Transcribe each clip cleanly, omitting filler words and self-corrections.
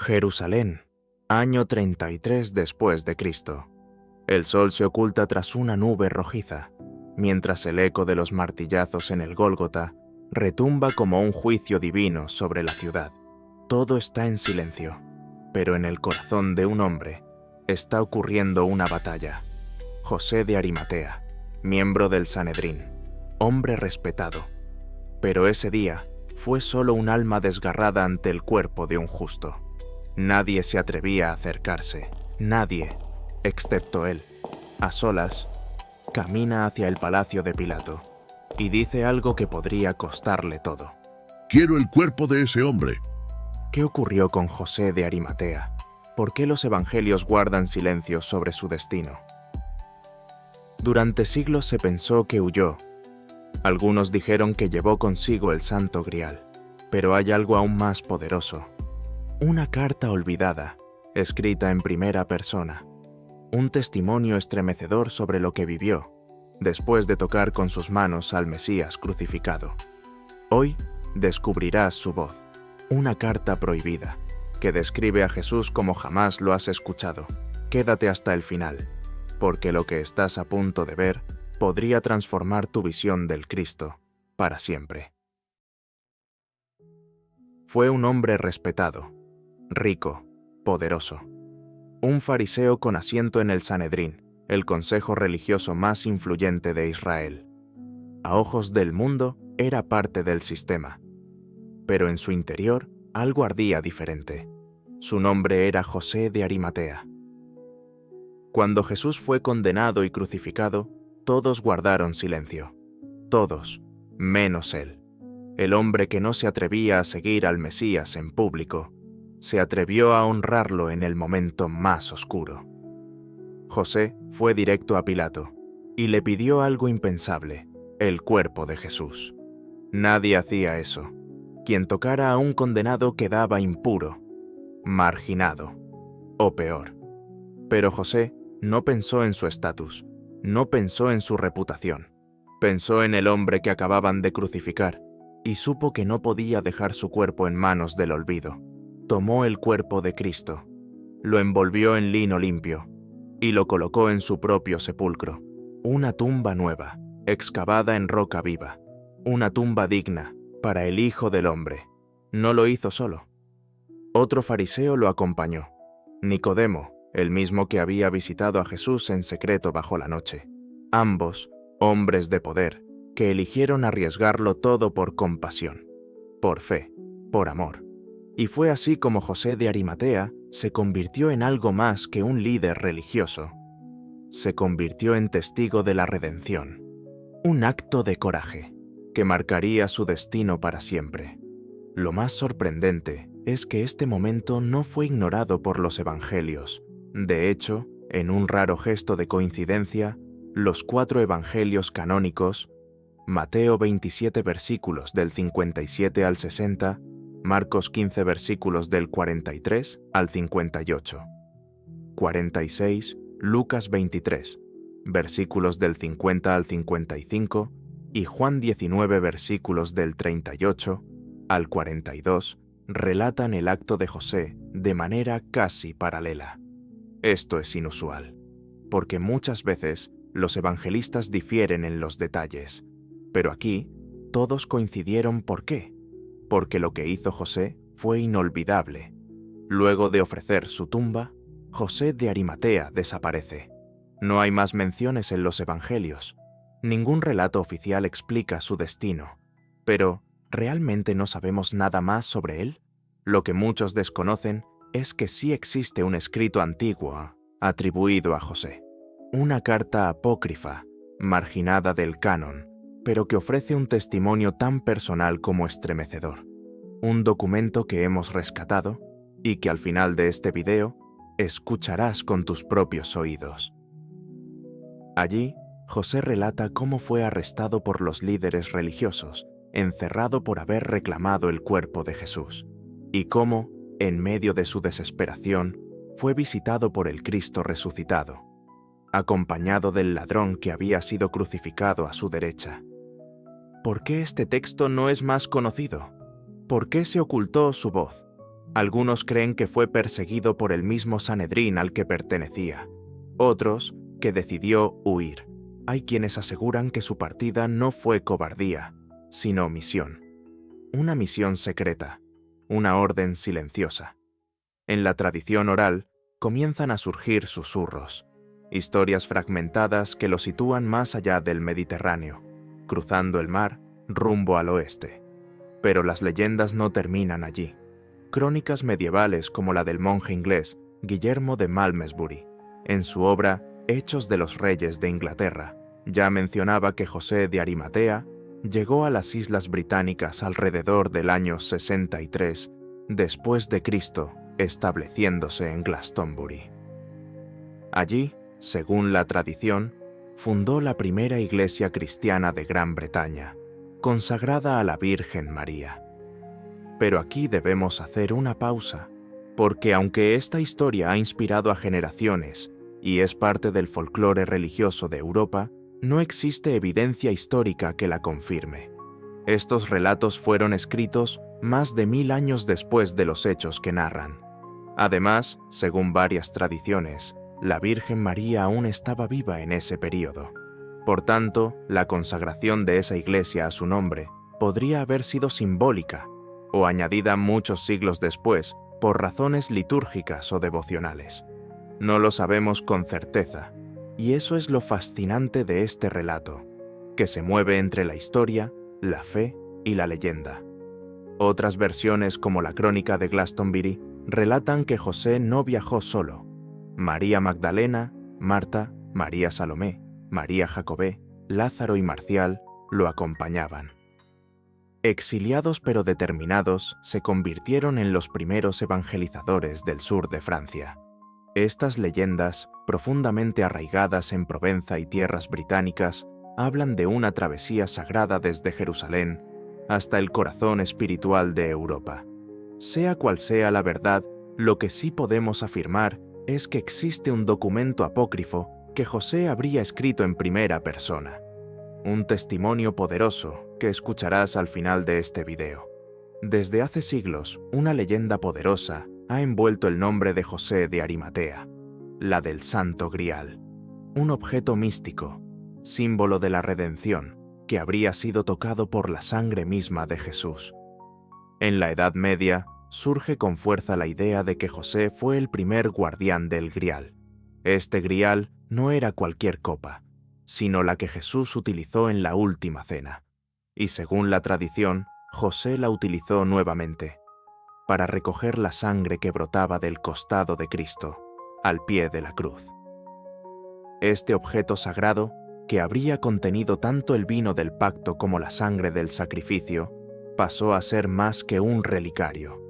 Jerusalén, año 33 después de Cristo. El sol se oculta tras una nube rojiza, mientras el eco de los martillazos en el Gólgota retumba como un juicio divino sobre la ciudad. Todo está en silencio, pero en el corazón de un hombre está ocurriendo una batalla. José de Arimatea, miembro del Sanedrín, hombre respetado. Pero ese día fue solo un alma desgarrada ante el cuerpo de un justo. Nadie se atrevía a acercarse, nadie, excepto él. A solas, camina hacia el palacio de Pilato y dice algo que podría costarle todo. Quiero el cuerpo de ese hombre. ¿Qué ocurrió con José de Arimatea? ¿Por qué los evangelios guardan silencio sobre su destino? Durante siglos se pensó que huyó. Algunos dijeron que llevó consigo el Santo Grial, pero hay algo aún más poderoso. Una carta olvidada, escrita en primera persona. Un testimonio estremecedor sobre lo que vivió, después de tocar con sus manos al Mesías crucificado. Hoy descubrirás su voz, una carta prohibida, que describe a Jesús como jamás lo has escuchado. Quédate hasta el final, porque lo que estás a punto de ver podría transformar tu visión del Cristo para siempre. Fue un hombre respetado, rico, poderoso. Un fariseo con asiento en el Sanedrín, el consejo religioso más influyente de Israel. A ojos del mundo, era parte del sistema. Pero en su interior, algo ardía diferente. Su nombre era José de Arimatea. Cuando Jesús fue condenado y crucificado, todos guardaron silencio. Todos, menos él. El hombre que no se atrevía a seguir al Mesías en público, se atrevió a honrarlo en el momento más oscuro. José fue directo a Pilato y le pidió algo impensable, el cuerpo de Jesús. Nadie hacía eso. Quien tocara a un condenado quedaba impuro, marginado, o peor. Pero José no pensó en su estatus, no pensó en su reputación. Pensó en el hombre que acababan de crucificar y supo que no podía dejar su cuerpo en manos del olvido. Tomó el cuerpo de Cristo, lo envolvió en lino limpio y lo colocó en su propio sepulcro, una tumba nueva, excavada en roca viva, una tumba digna para el Hijo del Hombre. No lo hizo solo. Otro fariseo lo acompañó, Nicodemo, el mismo que había visitado a Jesús en secreto bajo la noche. Ambos, hombres de poder, que eligieron arriesgarlo todo por compasión, por fe, por amor. Y fue así como José de Arimatea se convirtió en algo más que un líder religioso. Se convirtió en testigo de la redención. Un acto de coraje que marcaría su destino para siempre. Lo más sorprendente es que este momento no fue ignorado por los evangelios. De hecho, en un raro gesto de coincidencia, los 4 evangelios canónicos, Mateo 27 versículos del 57 al 60, Marcos 15 versículos del 43 al 58, 46, Lucas 23, versículos del 50 al 55 y Juan 19 versículos del 38 al 42 relatan el acto de José de manera casi paralela. Esto es inusual, porque muchas veces los evangelistas difieren en los detalles, pero aquí todos coincidieron. ¿Por qué? Porque lo que hizo José fue inolvidable. Luego de ofrecer su tumba, José de Arimatea desaparece. No hay más menciones en los evangelios. Ningún relato oficial explica su destino. Pero, ¿realmente no sabemos nada más sobre él? Lo que muchos desconocen es que sí existe un escrito antiguo atribuido a José. Una carta apócrifa, marginada del canon, pero que ofrece un testimonio tan personal como estremecedor. Un documento que hemos rescatado y que al final de este video escucharás con tus propios oídos. Allí, José relata cómo fue arrestado por los líderes religiosos, encerrado por haber reclamado el cuerpo de Jesús, y cómo, en medio de su desesperación, fue visitado por el Cristo resucitado, acompañado del ladrón que había sido crucificado a su derecha. ¿Por qué este texto no es más conocido? ¿Por qué se ocultó su voz? Algunos creen que fue perseguido por el mismo Sanedrín al que pertenecía, otros que decidió huir. Hay quienes aseguran que su partida no fue cobardía, sino misión. Una misión secreta, una orden silenciosa. En la tradición oral comienzan a surgir susurros, historias fragmentadas que lo sitúan más allá del Mediterráneo, cruzando el mar rumbo al oeste. Pero las leyendas no terminan allí. Crónicas medievales como la del monje inglés Guillermo de Malmesbury, en su obra Hechos de los Reyes de Inglaterra, ya mencionaba que José de Arimatea llegó a las Islas Británicas alrededor del año 63 después de Cristo, estableciéndose en Glastonbury. Allí, según la tradición, fundó la primera iglesia cristiana de Gran Bretaña, consagrada a la Virgen María. Pero aquí debemos hacer una pausa, porque aunque esta historia ha inspirado a generaciones y es parte del folclore religioso de Europa, no existe evidencia histórica que la confirme. Estos relatos fueron escritos más de 1000 años después de los hechos que narran. Además, según varias tradiciones, la Virgen María aún estaba viva en ese período. Por tanto, la consagración de esa iglesia a su nombre podría haber sido simbólica o añadida muchos siglos después por razones litúrgicas o devocionales. No lo sabemos con certeza, y eso es lo fascinante de este relato, que se mueve entre la historia, la fe y la leyenda. Otras versiones, como la crónica de Glastonbury, relatan que José no viajó solo. María Magdalena, Marta, María Salomé, María Jacobé, Lázaro y Marcial lo acompañaban. Exiliados pero determinados, se convirtieron en los primeros evangelizadores del sur de Francia. Estas leyendas, profundamente arraigadas en Provenza y tierras británicas, hablan de una travesía sagrada desde Jerusalén hasta el corazón espiritual de Europa. Sea cual sea la verdad, lo que sí podemos afirmar es que existe un documento apócrifo que José habría escrito en primera persona. Un testimonio poderoso que escucharás al final de este video. Desde hace siglos, una leyenda poderosa ha envuelto el nombre de José de Arimatea, la del Santo Grial, un objeto místico, símbolo de la redención, que habría sido tocado por la sangre misma de Jesús. En la Edad Media, surge con fuerza la idea de que José fue el primer guardián del Grial. Este Grial no era cualquier copa, sino la que Jesús utilizó en la última cena. Y según la tradición, José la utilizó nuevamente, para recoger la sangre que brotaba del costado de Cristo, al pie de la cruz. Este objeto sagrado, que habría contenido tanto el vino del pacto como la sangre del sacrificio, pasó a ser más que un relicario.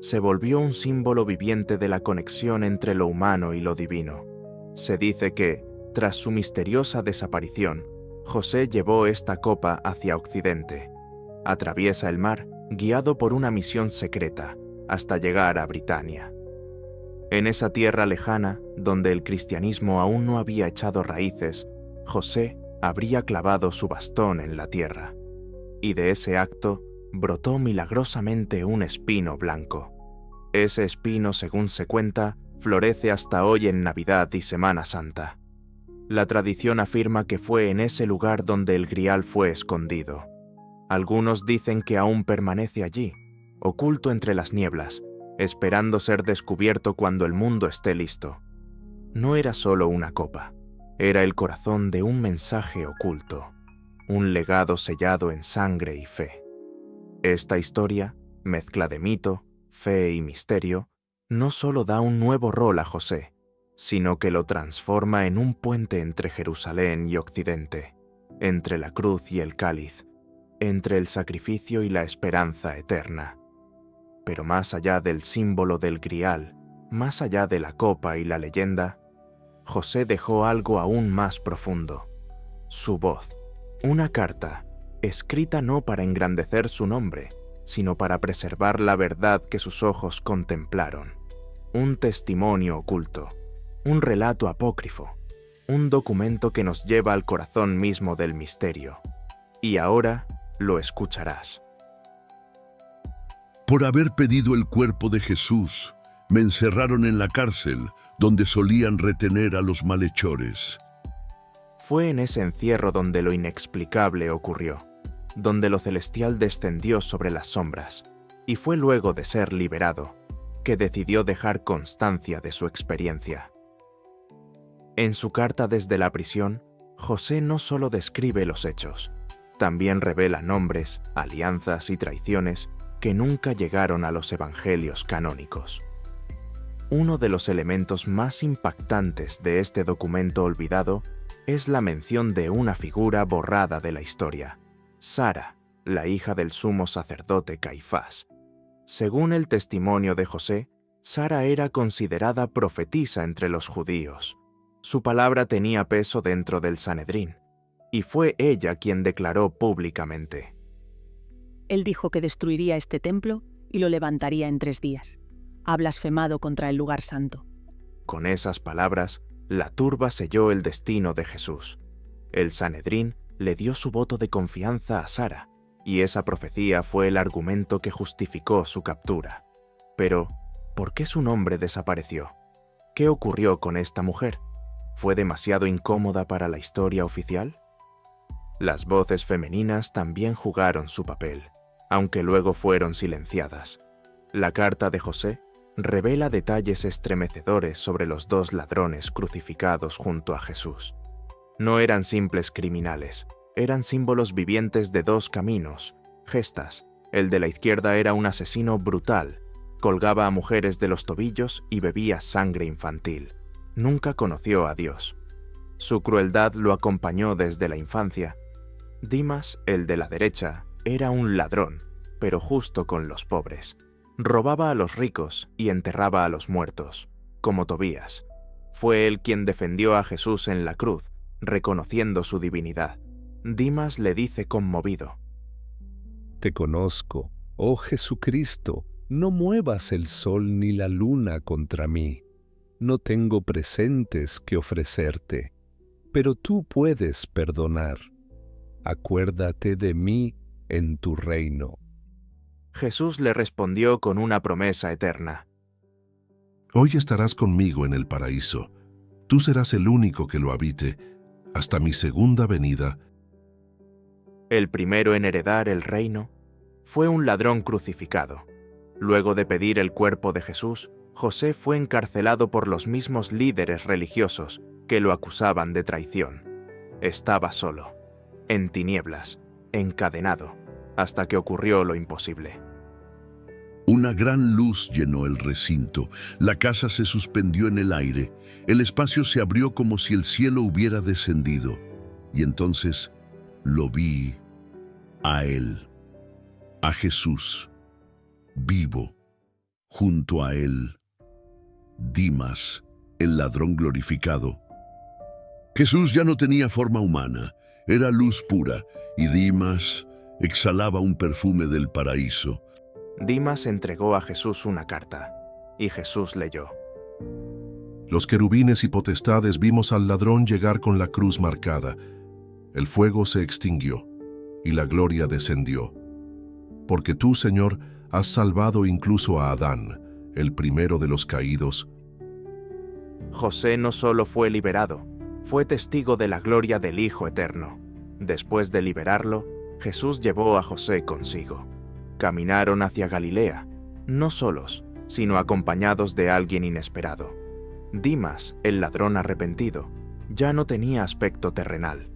Se volvió un símbolo viviente de la conexión entre lo humano y lo divino. Se dice que, tras su misteriosa desaparición, José llevó esta copa hacia Occidente. Atraviesa el mar, guiado por una misión secreta, hasta llegar a Britania. En esa tierra lejana, donde el cristianismo aún no había echado raíces, José habría clavado su bastón en la tierra. Y de ese acto brotó milagrosamente un espino blanco. Ese espino, según se cuenta, florece hasta hoy en Navidad y Semana Santa. La tradición afirma que fue en ese lugar donde el Grial fue escondido. Algunos dicen que aún permanece allí, oculto entre las nieblas, esperando ser descubierto cuando el mundo esté listo. No era solo una copa, era el corazón de un mensaje oculto, un legado sellado en sangre y fe. Esta historia, mezcla de mito, fe y misterio, no solo da un nuevo rol a José, sino que lo transforma en un puente entre Jerusalén y Occidente, entre la cruz y el cáliz, entre el sacrificio y la esperanza eterna. Pero más allá del símbolo del Grial, más allá de la copa y la leyenda, José dejó algo aún más profundo: su voz, una carta, escrita no para engrandecer su nombre, sino para preservar la verdad que sus ojos contemplaron. Un testimonio oculto, un relato apócrifo, un documento que nos lleva al corazón mismo del misterio. Y ahora lo escucharás. Por haber pedido el cuerpo de Jesús, me encerraron en la cárcel, donde solían retener a los malhechores. Fue en ese encierro donde lo inexplicable ocurrió, donde lo celestial descendió sobre las sombras, y fue luego de ser liberado, que decidió dejar constancia de su experiencia. En su carta desde la prisión, José no solo describe los hechos, también revela nombres, alianzas y traiciones que nunca llegaron a los evangelios canónicos. Uno de los elementos más impactantes de este documento olvidado es la mención de una figura borrada de la historia, Sara, la hija del sumo sacerdote Caifás. Según el testimonio de José, Sara era considerada profetisa entre los judíos. Su palabra tenía peso dentro del Sanedrín, y fue ella quien declaró públicamente: Él dijo que destruiría este templo y lo levantaría en 3 días. Ha blasfemado contra el lugar santo. Con esas palabras, la turba selló el destino de Jesús. El Sanedrín le dio su voto de confianza a Sara, y esa profecía fue el argumento que justificó su captura. Pero, ¿por qué su nombre desapareció? ¿Qué ocurrió con esta mujer? ¿Fue demasiado incómoda para la historia oficial? Las voces femeninas también jugaron su papel, aunque luego fueron silenciadas. La carta de José revela detalles estremecedores sobre los 2 ladrones crucificados junto a Jesús. No eran simples criminales, eran símbolos vivientes de 2 caminos, gestas. El de la izquierda era un asesino brutal, colgaba a mujeres de los tobillos y bebía sangre infantil. Nunca conoció a Dios. Su crueldad lo acompañó desde la infancia. Dimas, el de la derecha, era un ladrón, pero justo con los pobres. Robaba a los ricos y enterraba a los muertos, como Tobías. Fue él quien defendió a Jesús en la cruz, reconociendo su divinidad. Dimas le dice conmovido: Te conozco, oh Jesucristo, no muevas el sol ni la luna contra mí. No tengo presentes que ofrecerte, pero tú puedes perdonar. Acuérdate de mí en tu reino. Jesús le respondió con una promesa eterna: Hoy estarás conmigo en el paraíso. Tú serás el único que lo habite, hasta mi segunda venida. El primero en heredar el reino fue un ladrón crucificado. Luego de pedir el cuerpo de Jesús, José fue encarcelado por los mismos líderes religiosos que lo acusaban de traición. Estaba solo, en tinieblas, encadenado, hasta que ocurrió lo imposible. Una gran luz llenó el recinto. La casa se suspendió en el aire. El espacio se abrió como si el cielo hubiera descendido. Y entonces lo vi a él, a Jesús, vivo. Junto a él, Dimas, el ladrón glorificado. Jesús ya no tenía forma humana, era luz pura, y Dimas exhalaba un perfume del paraíso. Dimas entregó a Jesús una carta, y Jesús leyó: Los querubines y potestades vimos al ladrón llegar con la cruz marcada. El fuego se extinguió, y la gloria descendió. Porque tú, Señor, has salvado incluso a Adán, el primero de los caídos. José no solo fue liberado, fue testigo de la gloria del Hijo Eterno. Después de liberarlo, Jesús llevó a José consigo. Caminaron hacia Galilea, no solos, sino acompañados de alguien inesperado. Dimas, el ladrón arrepentido, ya no tenía aspecto terrenal.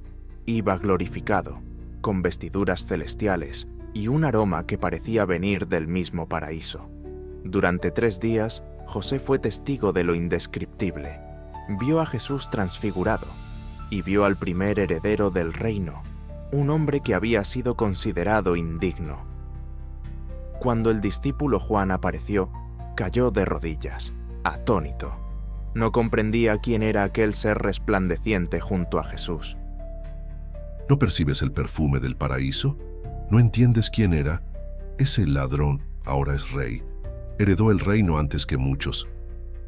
Iba glorificado, con vestiduras celestiales y un aroma que parecía venir del mismo paraíso. Durante 3 días, José fue testigo de lo indescriptible. Vio a Jesús transfigurado y vio al primer heredero del reino, un hombre que había sido considerado indigno. Cuando el discípulo Juan apareció, cayó de rodillas, atónito. No comprendía quién era aquel ser resplandeciente junto a Jesús. ¿No percibes el perfume del paraíso? ¿No entiendes quién era? Ese ladrón ahora es rey. Heredó el reino antes que muchos,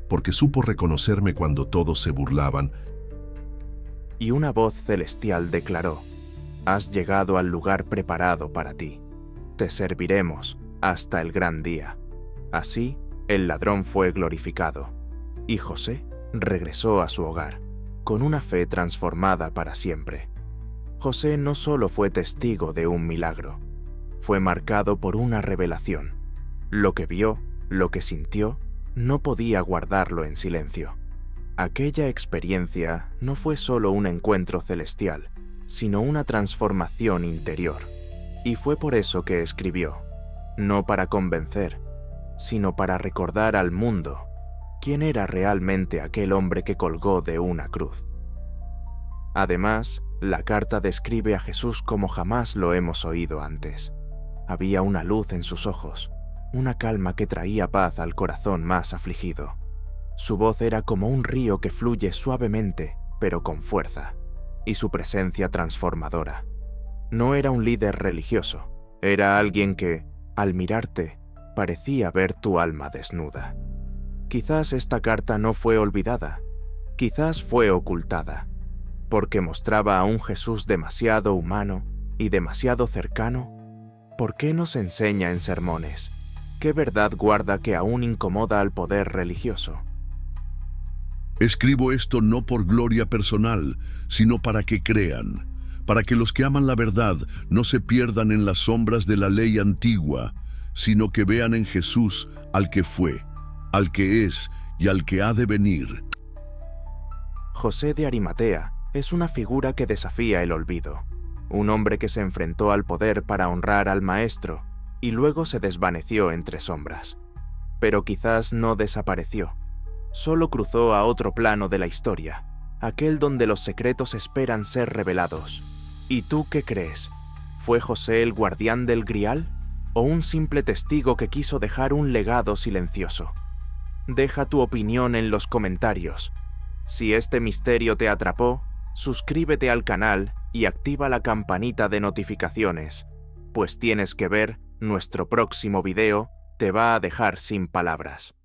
porque supo reconocerme cuando todos se burlaban. Y una voz celestial declaró: Has llegado al lugar preparado para ti. Te serviremos, hasta el gran día. Así, el ladrón fue glorificado, y José regresó a su hogar, con una fe transformada para siempre. José no solo fue testigo de un milagro, fue marcado por una revelación. Lo que vio, lo que sintió, no podía guardarlo en silencio. Aquella experiencia no fue solo un encuentro celestial, sino una transformación interior. Y fue por eso que escribió, no para convencer, sino para recordar al mundo quién era realmente aquel hombre que colgó de una cruz. Además, la carta describe a Jesús como jamás lo hemos oído antes. Había una luz en sus ojos, una calma que traía paz al corazón más afligido. Su voz era como un río que fluye suavemente, pero con fuerza, y su presencia transformadora. No era un líder religioso, era alguien que, al mirarte, parecía ver tu alma desnuda. Quizás esta carta no fue olvidada, quizás fue ocultada, porque mostraba a un Jesús demasiado humano y demasiado cercano. ¿Por qué nos enseña en sermones? ¿Qué verdad guarda que aún incomoda al poder religioso? Escribo esto no por gloria personal, sino para que crean, para que los que aman la verdad no se pierdan en las sombras de la ley antigua, sino que vean en Jesús al que fue, al que es y al que ha de venir. José de Arimatea es una figura que desafía el olvido, un hombre que se enfrentó al poder para honrar al Maestro y luego se desvaneció entre sombras. Pero quizás no desapareció, solo cruzó a otro plano de la historia, aquel donde los secretos esperan ser revelados. ¿Y tú qué crees? ¿Fue José el guardián del Grial o un simple testigo que quiso dejar un legado silencioso? Deja tu opinión en los comentarios. Si este misterio te atrapó, suscríbete al canal y activa la campanita de notificaciones, pues tienes que ver, nuestro próximo video te va a dejar sin palabras.